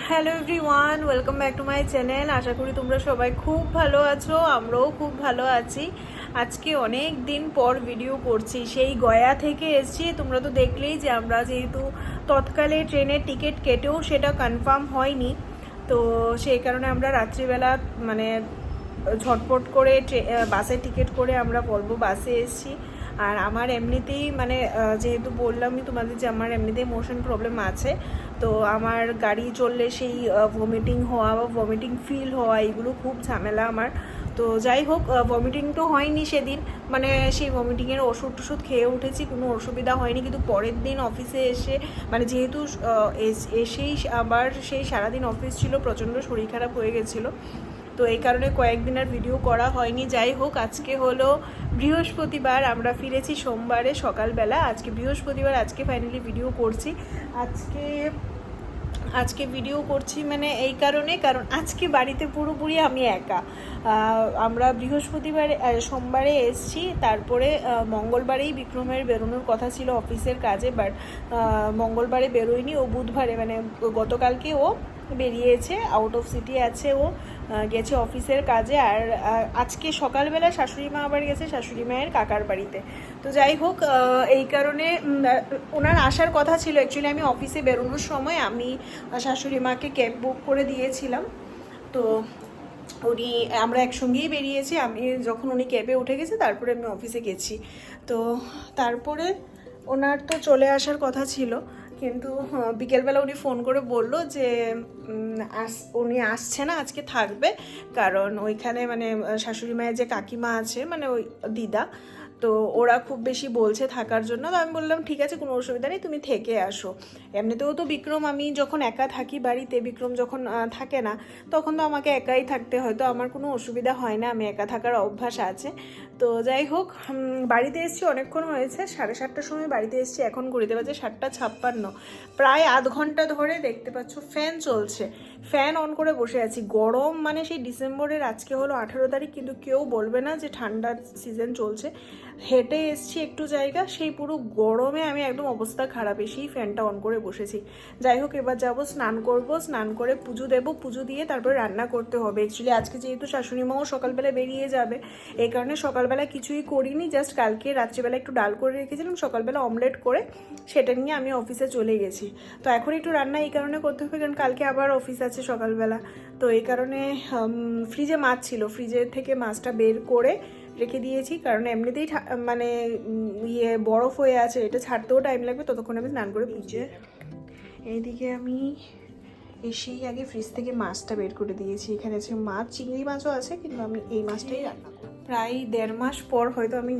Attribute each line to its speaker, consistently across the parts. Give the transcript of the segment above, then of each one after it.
Speaker 1: Hello everyone, welcome back to my channel. আশা করি তোমরা সবাই খুব ভালো আছো, আমরাও খুব ভালো আছি। আজকে অনেক দিন পর ভিডিও করছি, সেই গয়া থেকে এসেছি। তোমরা তো দেখলেই যে আমরা যেহেতু তৎকালে ট্রেনের টিকিট কেটেও সেটা কনফার্ম হয়নি, তো সেই কারণে আমরা রাত্রিবেলা মানে ঝটপট করে বাসের টিকিট করে আমরা বলবো বাসে এসেছি। আর আমার এমনিতেই মানে যেহেতু বললামই তোমাদের যে আমার এমনিতেই মোশন প্রবলেম আছে, তো আমার গাড়ি চললে সেই ভমিটিং হওয়া বা ভমিটিং ফিল হওয়া এগুলো খুব ঝামেলা আমার। তো যাই হোক, ভমিটিং তো হয়নি সেদিন, মানে সেই ভমিটিংয়ের ওষুধ টষুধ খেয়ে উঠেছি, কোনো অসুবিধা হয়নি। কিন্তু পরের দিন অফিসে এসে মানে যেহেতু এসেই আবার সেই সারাদিন অফিস ছিল, প্রচণ্ড শরীর খারাপ হয়ে গেছিলো, তো এই কারণে কয়েকদিন আর ভিডিও করা হয়নি। যাই হোক, আজকে হলো বৃহস্পতিবার, আমরা ফিরেছি সোমবারে সকালবেলা। আজকে বৃহস্পতিবার, আজকে ফাইনালি ভিডিও করছি। আজকে ভিডিও করছি মানে এই কারণে, কারণ আজকে বাড়িতে পুরোপুরি আমি একা। আমরা বৃহস্পতিবারে সোমবারে এসছি, তারপরে মঙ্গলবারেই বিক্রমের বেরোনোর কথা ছিল অফিসের কাজে, বাট মঙ্গলবারে বেরোয়নি, ও বুধবারে মানে গতকালকে ও বেরিয়েছে, আউট অফ সিটি আছে, ও গেছে অফিসের কাজে। আর আজকে সকালবেলা শাশুড়ি মা আবার গেছে শাশুড়ি মায়ের কাকার বাড়িতে। তো যাই হোক, এই কারণে ওনার আসার কথা ছিল। অ্যাকচুয়ালি আমি অফিসে বেরোনোর সময় আমি শাশুড়ি মাকে ক্যাব বুক করে দিয়েছিলাম, তো আমরা একসঙ্গেই বেরিয়েছি। আমি যখন উনি ক্যাবে উঠে গেছে তারপরে আমি অফিসে গেছি। তো তারপরে ওনার তো চলে আসার কথা ছিল, কিন্তু বিকেলবেলা উনি ফোন করে বলল যে উনি আসছে না, আজকে থাকবে। কারণ ওইখানে মানে শাশুড়ি মায়ের যে কাকিমা আছে, মানে ওই দিদা, তো ওরা খুব বেশি বলছে থাকার জন্য। তো আমি বললাম ঠিক আছে, কোনো অসুবিধা নেই, তুমি থেকে আসো। এমনিতেও তো বিক্রম, আমি যখন একা থাকি বাড়িতে, বিক্রম যখন থাকে না, তখন তো আমাকে একাই থাকতে হয়, তো আমার কোনো অসুবিধা হয় না, আমি একা থাকার অভ্যাস আছে। তো যাই হোক, বাড়িতে এসেছি অনেকক্ষণ হয়েছে, 7:30টার সময় বাড়িতে এসেছি, এখন ঘড়িতে বাজে 7:56। প্রায় আধ ঘন্টা ধরে দেখতে পাচ্ছ ফ্যান চলছে, ফ্যান অন করে বসে আছি। গরম মানে সেই ডিসেম্বরের, আজকে হলো 18 তারিখ, কিন্তু কেউ বলবে না যে ঠান্ডার সিজন চলছে। হেঁটে এসছি একটু জায়গা, সেই পুরো গরমে আমি একদম অবস্থা খারাপ, এসেই ফ্যানটা অন করে বসেছি। যাই হোক, এবার যাবো স্নান করব, স্নান করে পুজো দেবো, পুজো দিয়ে তারপরে রান্না করতে হবে। অ্যাকচুয়ালি আজকে যেহেতু শাশুড়ি মাও সকালবেলা বেরিয়ে যাবে, এই কারণে সকালবেলা কিছুই করিনি, জাস্ট কালকে রাত্রিবেলা একটু ডাল করে রেখেছিলাম, সকালবেলা অমলেট করে সেটা নিয়ে আমি অফিসে চলে গেছি। তো এখন একটু রান্না এই কারণে করতে হবে, কারণ কালকে আবার অফিস আছে সকালবেলা। তো এই কারণে ফ্রিজে মাছ ছিল, ফ্রিজের থেকে মাছটা বের করে রেখে দিয়েছি, কারণ এমনিতেই মানে বরফ হয়ে আছে, এটা ছাড়তেও টাইম লাগবে, ততক্ষণ আমি স্নান করে পুজো। এইদিকে আমি এসেই আগে ফ্রিজ থেকে মাছটা বের করে দিয়েছি। এখানে আছে মাছ, চিংড়ি মাছও আছে, কিন্তু আমি এই মাছটাই রান্না করি। প্রায় 1.5 মাস পর হয়তো আমি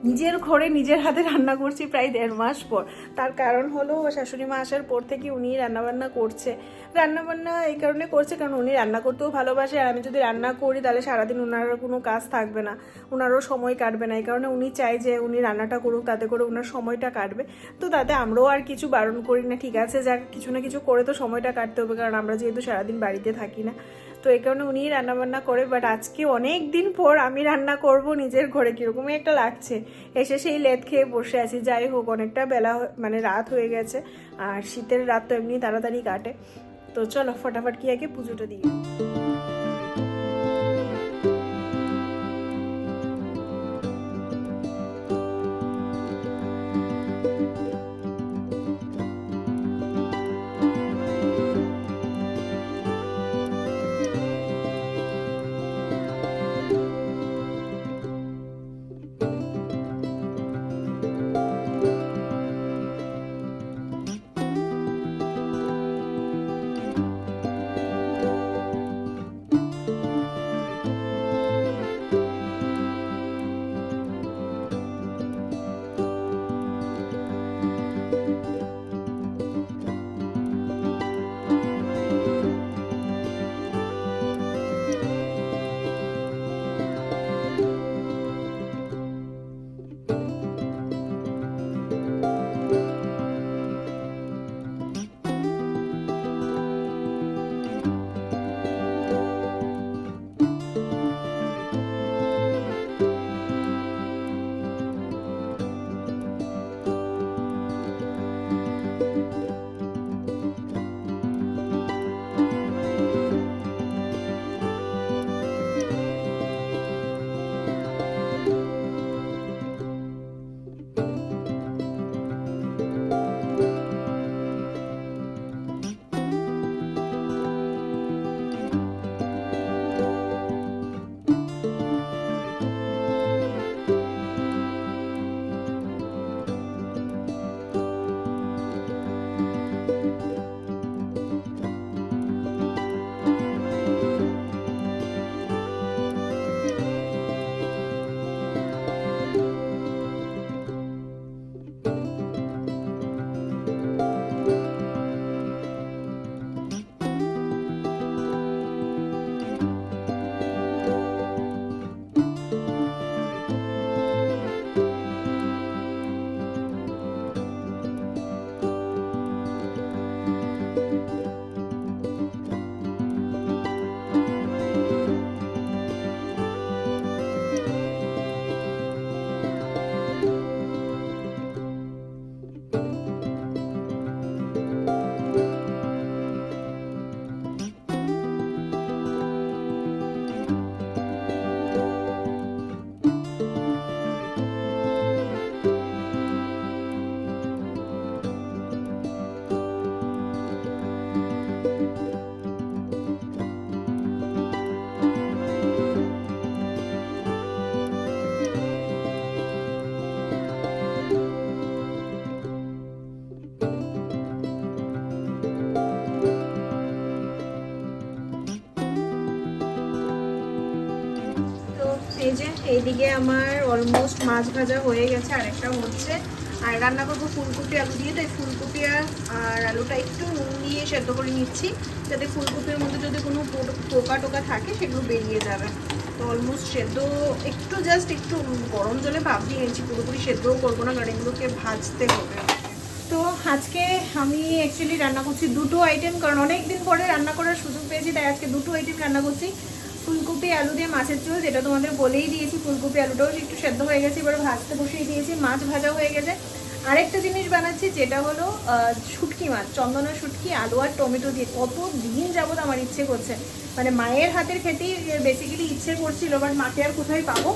Speaker 1: নিজের ঘরে নিজের হাতে রান্না করছি, প্রায় 1.5 মাস পর। তার কারণ হলো শাশুড়ি মা আসার পর থেকে উনি রান্নাবান্না করছে। রান্নাবান্না এই কারণে করছে কারণ উনি রান্না করতেও ভালোবাসে, আর আমি যদি রান্না করি তাহলে সারাদিন ওনার কোনো কাজ থাকবে না, ওনারও সময় কাটবে না। এই কারণে উনি চাই যে উনি রান্নাটা করুক, তাতে করে ওনার সময়টা কাটবে। তো তাতে আমরাও আর কিছু বারণ করি না, ঠিক আছে যাক, কিছু না কিছু করে তো সময়টা কাটতে হবে, কারণ আমরা যেহেতু সারাদিন বাড়িতে থাকি না। তো এই কারণে উনিই রান্নাবান্না করে। বাট আজকে অনেক দিন পর আমি রান্না করব নিজের ঘরে, কীরকমই একটা লাগছে। এসে সেই লেদ খেয়ে বসে আছি। যাই হোক, অনেকটা বেলা মানে রাত হয়ে গেছে, আর শীতের রাত তো এমনি তাড়াতাড়ি কাটে। তো চলো ফটাফট কি আগে পুজোটা দিই। যে এইদিকে আমার অলমোস্ট মাছ ভাজা হয়ে গেছে, আরেকটা হচ্ছে। আর রান্না করবো ফুলকপি আলু দিয়ে, তাই ফুলকপি আর আলুটা একটু নুন দিয়ে সেদ্ধ করে নিচ্ছি, যাতে ফুলকপির মধ্যে যদি কোনো পোকা টোকা থাকে সেগুলো বেরিয়ে যাবে। তো অলমোস্ট সেদ্ধ একটু জাস্ট একটু গরম জলে ভাপ দিয়ে নিচ্ছি, পুরোপুরি সেদ্ধও করবো না কারণ এগুলোকে ভাজতে হবে। তো আজকে আমি অ্যাকচুয়ালি রান্না করছি দুটো আইটেম, কারণ অনেক দিন পরে রান্না করার সুযোগ পেয়েছি, তাই আজকে দুটো আইটেম রান্না করছি। ফুলকপি আলু দিয়ে মাছের ঝোল, যেটা তোমাদের বলেই দিয়েছি, ফুলকপি আলুটাও একটু সেদ্ধ হয়ে গেছে, এবার ভাজতে বসিয়ে দিয়েছি, মাছ ভাজা হয়ে গেছে। আরেকটা জিনিস বানাচ্ছি যেটা হলো শুটকি মাছ, চন্দনা শুটকি আলু আর টমেটো দিয়ে। কত দিন যাবত আমার ইচ্ছে করছে, মানে মায়ের হাতের খেতেই বেসিক্যালি ইচ্ছে করছিল, বাট মাকে আর কোথায় পাবো।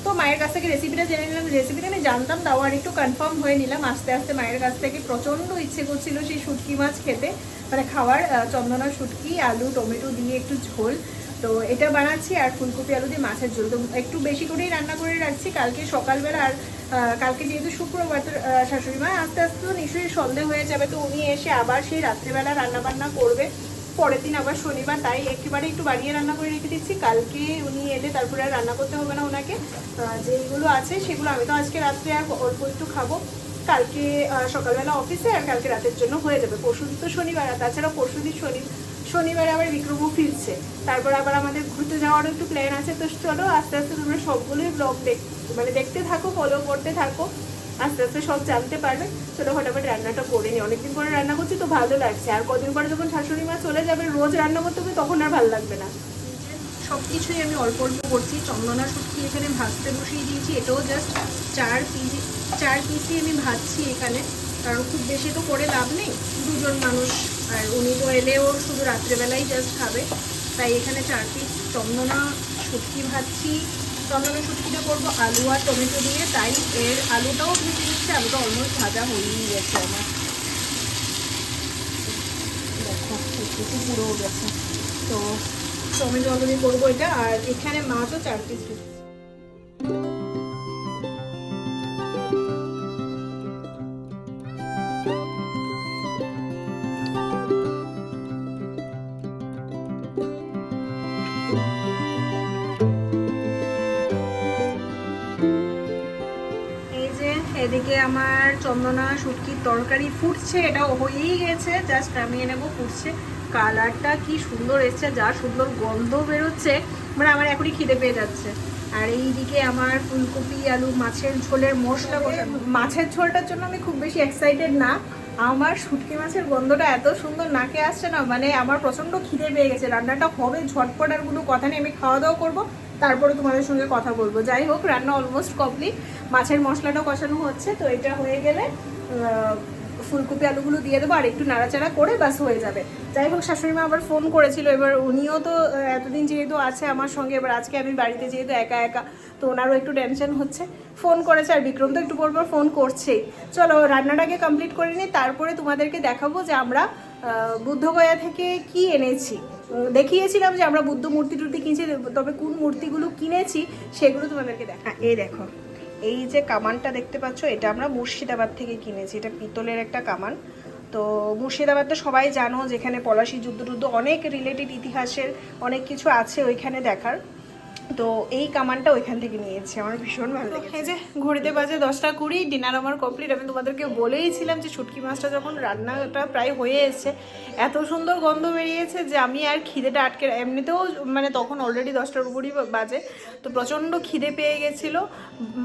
Speaker 1: তো মায়ের কাছ থেকে রেসিপিটা জেনে নিলাম, রেসিপিটা আমি জানতাম তাও আর একটু কনফার্ম হয়ে নিলাম আস্তে আস্তে মায়ের কাছ থেকে। প্রচণ্ড ইচ্ছে করছিল সেই শুটকি মাছ খেতে, মানে খাওয়ার, চন্দনা শুটকি আলু টমেটো দিয়ে একটু ঝোল। তো এটা বানাচ্ছি, আর ফুলকপি আলু দিয়ে মাছের ঝোল। তো একটু বেশি করেই রান্না করে রাখছি কালকে সকালবেলা। আর কালকে যেহেতু শুক্রবার, তো শাশুড়ি মা আস্তে আস্তে তো নিশ্চয়ই সন্ধে হয়ে যাবে, তো উনি এসে আবার সেই রাত্রেবেলা রান্নাবান্না করবে পরের দিন আবার শনিবার, তাই একেবারে একটু বাড়িয়ে রান্না করে রেখে দিচ্ছি। কালকে উনি এলে তারপরে আর রান্না করতে হবে না ওনাকে, যেগুলো আছে সেগুলো আমি তো আজকে রাত্রে আর অল্প একটু খাবো, কালকে সকালবেলা অফিসে, আর কালকে রাতের জন্য হয়ে যাবে। পরশুদিন তো শনিবার, আর তাছাড়া পরশুদিন শনিবার আবার বিক্রমও ফিরছে, তারপর আবার আমাদের ঘুরতে যাওয়ারও একটু প্ল্যান আছে। তো চলো আস্তে আস্তে তোমরা সবগুলোই ব্লগ দেখতে থাকো, ফলো করতে থাকো, আস্তে আস্তে সব জানতে পারবে। চলো ফটাফট রান্নাটা করে নিই, অনেকদিন পরে রান্না করছি তো ভালো লাগছে। আর কদিন পরে যখন শাশুড়ি মা চলে যাবে, রোজ রান্না করতে হবে, তখন আর ভালো লাগবে না। সব কিছুই আমি অল্প অল্প করছি। চন্দনা শুটকি এখানে ভাজতে বসিয়ে দিয়েছি, এটাও জাস্ট 4 পিসই আমি ভাজছি এখানে, কারণ খুব বেশি তো করে লাভ নেই, দুজন মানুষ, আর উনি তো এলেও শুধু রাত্রেবেলাই জাস্ট খাবে, তাই এখানে 4 পিস চন্দনা শুটকি ভাজছি। চন্দনা শুটকিটা করবো আলু আর টমেটো দিয়ে, তাই এর আলুটাও ভেজে নিচ্ছে, আলুটা অলমোস্ট ভাজা হয়েই গেছে আমার, দেখো একটু পুরোও গেছে। তো টমেটো আলু দিয়ে করবো এটা, আর এখানে মাছও 4 পিস। এদিকে আমার চন্দনা শুটকির তরকারি ফুটছে, এটাও হয়েই গেছে, জাস্ট নামিয়ে নেবো, ফুটছে। কালারটা কি সুন্দর এসছে, যা সুন্দর গন্ধ বেরোচ্ছে, মানে আমার এখনই খিদে পেয়ে যাচ্ছে। আর এইদিকে আমার ফুলকপি আলু মাছের ঝোলের মশলা বসানো। মাছের ঝোলটার জন্য আমি খুব বেশি এক্সাইটেড না, আমার শুটকি মাছের গন্ধটা এত সুন্দর নাকে আসছে না, মানে আমার প্রচণ্ড খিদে পেয়ে গেছে। রান্নাটা হবে ঝটপট, আর কোনো কথা নেই, আমি খাওয়া দাওয়া করবো, তারপরে তোমাদের সঙ্গে কথা বলবো। যাই হোক, রান্না অলমোস্ট কমপ্লিট, মাছের মশলাটাও কষানো হচ্ছে। তো এটা হয়ে গেলে ফুলকপি আলুগুলো দিয়ে দেবো, আর একটু নাড়াচাড়া করে বাস হয়ে যাবে। যাই হোক, শাশুড়ি মা আবার ফোন করেছিল, এবার উনিও তো এতদিন যেহেতু আছে আমার সঙ্গে, এবার আজকে আমি বাড়িতে যেহেতু একা একা, তো ওনারও একটু টেনশন হচ্ছে, ফোন করেছে। আর বিক্রম তো একটু পর পর ফোন করছেই। চলো রান্নাটাকে কমপ্লিট করে নিই, তারপরে তোমাদেরকে দেখাবো যে আমরা বুদ্ধগয়া থেকে কি এনেছি। দেখিয়েছিলাম যে আমরা বুদ্ধ মূর্তি টুর্তি কিনেছি, তবে কোন মূর্তিগুলো কিনেছি সেগুলো তোমাদেরকে দেখা। এই দেখো, এই যে কামানটা দেখতে পাচ্ছ, এটা আমরা মুর্শিদাবাদ থেকে কিনেছি, এটা পিতলের একটা কামান। তো মুর্শিদাবাদ তো সবাই জানো, যেখানে পলাশি যুদ্ধ অনেক রিলেটেড ইতিহাসের অনেক কিছু আছে ওইখানে দেখার। তো এই কামানটা ওইখান থেকে নিয়েছি, আমার ভীষণ ভালো লেগেছে। এই যে ঘড়িতে বাজে 10টা 20, ডিনার আমার কমপ্লিট। আমি তোমাদেরকে বলেইছিলাম যে শুটকি মাছটা যখন রান্নাটা প্রায় হয়ে এসছে, এত সুন্দর গন্ধ বেরিয়েছে যে আমি আর খিদেটা আটকে, এমনিতেও মানে তখন অলরেডি 10টার উপরই বাজে, তো প্রচণ্ড খিদে পেয়ে গেছিলো,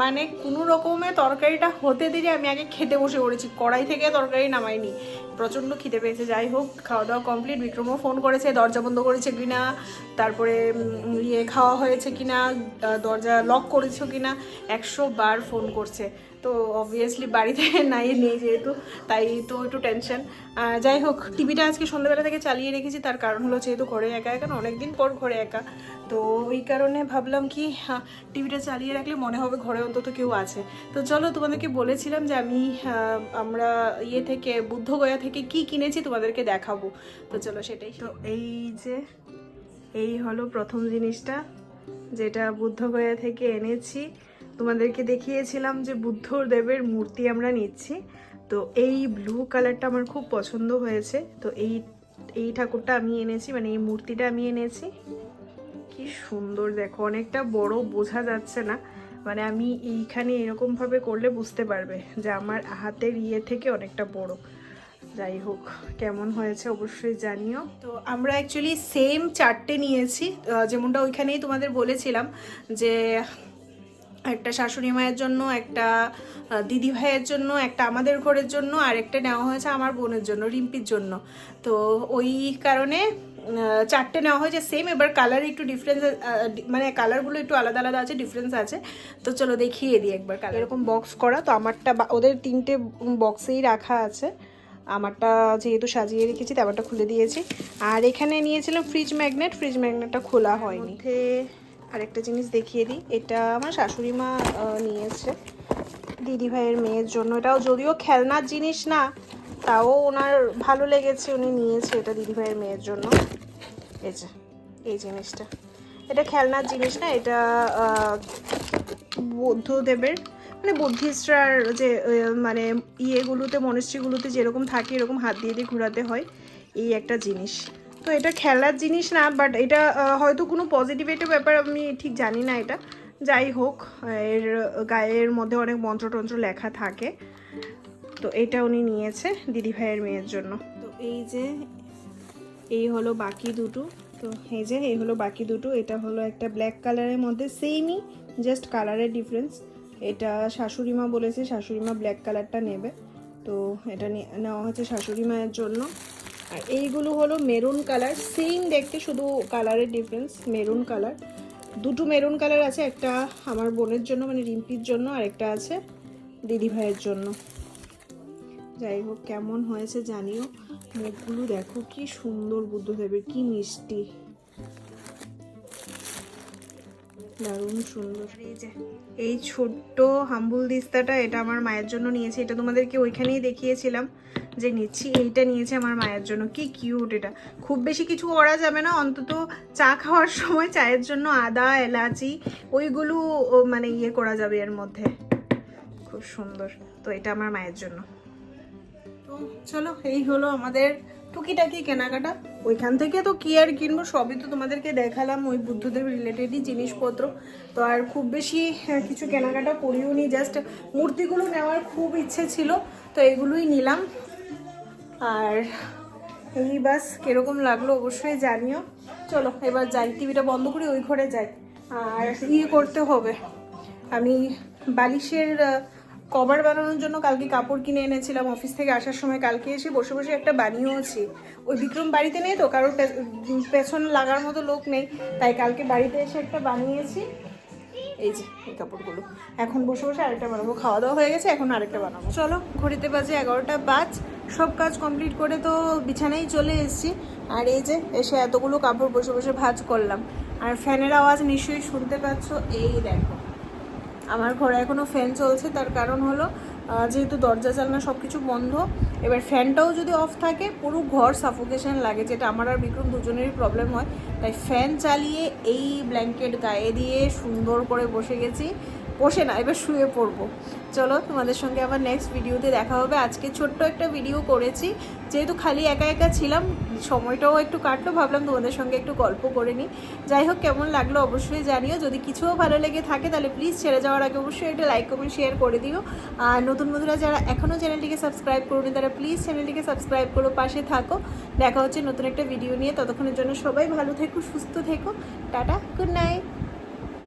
Speaker 1: মানে কোনো রকমে তরকারিটা হতে দিয়ে আমি আগে খেতে বসে পড়েছি, কড়াই থেকে তরকারি নামাইনি, প্রচণ্ড খিদে পেয়েছে। যাই হোক, খাওয়া দাওয়া কমপ্লিট। বিক্রমও ফোন করেছে, দরজা বন্ধ করেছে কিনা, তারপরে খাওয়া হয়েছে কিনা, দরজা লক করেছো কিনা, 100 বার ফোন করছে। তো অবভিয়াসলি বাড়িতে নাই নেই যেহেতু, তাই তো একটু টেনশন। যাই হোক, টিভিটা আজকে সন্ধ্যাবেলা থেকে চালিয়ে রেখেছি, তার কারণ হলো যেহেতু ঘরে একা একা, অনেকদিন পর ঘরে একা, তো ওই কারণে ভাবলাম কি টিভিটা চালিয়ে রাখলে মনে হবে ঘরে অন্তত কেউ আছে। তো চলো, তোমাদেরকে বলেছিলাম যে আমরা থেকে বুদ্ধগয়া থেকে কি কিনেছি তোমাদেরকে দেখাবো, তো চলো সেটাই। তো এই হলো প্রথম জিনিসটা, যেটা বুদ্ধগয়া থেকে এনেছি। তোমাদেরকে দেখিয়েছিলাম যে বুদ্ধদেবের মূর্তি আমরা নিচ্ছি, তো এই ব্লু কালারটা আমার খুব পছন্দ হয়েছে, তো এই ঠাকুরটা আমি এনেছি, মানে এই মূর্তিটা আমি এনেছি। কি কি সুন্দর দেখো, অনেকটা বড়, বোঝা যাচ্ছে না, মানে আমি এইখানে এরকমভাবে করলে বুঝতে পারবে যে আমার হাতের থেকে অনেকটা বড়। যাই হোক, কেমন হয়েছে অবশ্যই জানিও। তো আমরা অ্যাকচুয়ালি সেম 4টে নিয়েছি, যেমনটা ওইখানেই তোমাদের বলেছিলাম যে একটা শাশুড়ি মায়ের জন্য, একটা দিদি ভাইয়ের জন্য, একটা আমাদের ঘরের জন্য, আর একটা নেওয়া হয়েছে আমার বোনের জন্য, রিম্পির জন্য। তো ওই কারণে 4টে নেওয়া হয়েছে সেম। এবার কালার একটু ডিফারেন্স, মানে কালারগুলো একটু আলাদা আলাদা আছে, ডিফারেন্স আছে। তো চলো দেখিয়ে দিই একবার কালার। এরকম বক্স করা, তো আমারটা ওদের 3টে বক্সেই রাখা আছে। আমারটা যেহেতু সাজিয়ে রেখেছি তাই আমারটা খুলে দিয়েছি। আর এখানে নিয়েছিলাম ফ্রিজ ম্যাগনেট, ফ্রিজ ম্যাগনেটটা খোলা হয়নি। আরেকটা জিনিস দেখিয়ে দিই, এটা আমার শাশুড়ি মা নিয়েছে দিদি ভাইয়ের মেয়ের জন্য। এটাও যদিও খেলনার জিনিস না, তাও ওনার ভালো লেগেছে, উনি নিয়েছে এটা দিদি ভাইয়ের মেয়ের জন্য। এই যে এই জিনিসটা, এটা খেলনার জিনিস না, এটা বৌদ্ধদেবের, মানে বুদ্ধিস্টরার যে মানে ইয়েগুলোতে, মনস্ট্রিগুলোতে যেরকম থাকে এরকম হাত দিয়ে দিয়ে ঘোরাতে হয়, এই একটা জিনিস। তো এটা খেলার জিনিস না, বাট এটা হয়তো কোনো পজিটিভিটিভ ব্যাপার, আমি ঠিক জানি না এটা। যাই হোক, এর গায়ের মধ্যে অনেক মন্ত্রতন্ত্র লেখা থাকে। তো এটা উনি নিয়েছে দিদি ভাইয়ের মেয়ের জন্য। তো এই হলো বাকি দুটো। তো এই হলো বাকি দুটো। এটা হলো একটা ব্ল্যাক কালারের মধ্যে, সেমই, জাস্ট কালারের ডিফারেন্স। এটা শাশুড়ি মা বলেছে শাশুড়ি মা ব্ল্যাক কালারটা নেবে, তো এটা নেওয়া হচ্ছে শাশুড়ি মায়ের জন্য। আর এইগুলো হলো মেরুন কালার, সেম দেখতে, শুধু কালারের ডিফারেন্স, মেরুন কালার। দুটো মেরুন কালার আছে, একটা আমার বোনের জন্য মানে রিম্পির জন্য, আর একটা আছে দিদি ভাইয়ের জন্য। যাই হোক, কেমন হয়েছে জানিও। মুখগুলো দেখো কি সুন্দর, বুদ্ধদেবের কি মিষ্টি, দারুণ সুন্দর। এই ছোট্ট হাম্বুল দিস্তাটা, এটা আমার মায়ের জন্য নিয়েছি। এটা তোমাদেরকে ওইখানেই দেখিয়েছিলাম যে নিচ্ছি। এইটা নিয়েছে আমার মায়ের জন্য, কি কিউট। এটা খুব বেশি কিছু করা যাবে না, অন্তত চা খাওয়ার সময় চায়ের জন্য আদা এলাচি ওইগুলো মানে ইয়ে করা যাবে এর মধ্যে, খুব সুন্দর। তো এটা আমার মায়ের জন্য। তো চলো, এই হলো আমাদের টুকিটাকি কেনাকাটা। ওইখান থেকে তো কি আর কিনবো, সবই তো তোমাদেরকে দেখালাম, ওই বুদ্ধদেব রিলেটেডই জিনিসপত্র। তো আর খুব বেশি কিছু কেনাকাটা করিও নি, জাস্ট মূর্তিগুলো নেওয়ার খুব ইচ্ছে ছিল, তো এগুলোই নিলাম। আর এই বাস কিরকম লাগলো অবশ্যই জানিও। চলো এবার যাই, টিভিটা বন্ধ করি, ওই ঘরে যাই। আর ইয়ে করতে হবে, আমি বালিশের কভার বানানোর জন্য কালকে কাপড় কিনে এনেছিলাম অফিস থেকে আসার সময়। কালকে এসে বসে বসে একটা বানিয়েওছি। ওই বিক্রম বাড়িতে নেই তো, কারোর পেছনে লাগার মতো লোক নেই, তাই কালকে বাড়িতে এসে একটা বানিয়েছি। এই যে এই কাপড়গুলো, এখন বসে বসে আরেকটা বানাবো। খাওয়া দাওয়া হয়ে গেছে, এখন আরেকটা বানাবো। চলো, ঘড়িতে বাজে 11টা 5। সব কাজ কমপ্লিট করে তো বিছানায় চলে এসেছি। আর এই যে এসে এতগুলো কাপড় বসে বসে ভাঁজ করলাম। আর ফ্যানের আওয়াজ নিশ্চয়ই শুনতে পাচ্ছ। এই দেখো, আমার ঘরে এখনও ফ্যান চলছে, তার কারণ হলো যেহেতু দরজা জানলা সব কিছু বন্ধ। এবার ফ্যানটাও যদি অফ থাকে পুরো ঘর সাফোকেশন লাগে, যেটা আমার আর বিক্রম দুজনেরই প্রবলেম হয়। তাই ফ্যান চালিয়ে এই ব্ল্যাঙ্কেট গায়ে দিয়ে সুন্দর করে বসে গেছি। বসে না, এবার শুয়ে পড়বো। চলো, তোমাদের সঙ্গে আবার নেক্সট ভিডিওতে দেখা হবে। আজকে ছোট্ট একটা ভিডিও করেছি, যেহেতু খালি একা একা ছিলাম, সময়টাও একটু কাটলো, ভাবলাম তোমাদের সঙ্গে একটু গল্প করে নিই। যাই হোক, কেমন লাগলো অবশ্যই জানিও। যদি কিছুও ভালো লেগে থাকে তাহলে প্লিজ ছেড়ে যাওয়ার আগে অবশ্যই একটা লাইক কমেন্ট শেয়ার করে দিও। আর নতুন বন্ধুরা যারা এখনও চ্যানেলটিকে সাবস্ক্রাইব করোনি তারা প্লিজ চ্যানেলটিকে সাবস্ক্রাইব করো, পাশে থাকো। দেখা হচ্ছে নতুন একটা ভিডিও নিয়ে। ততক্ষণের জন্য সবাই ভালো থেকো, সুস্থ থেকো। Tata, good night.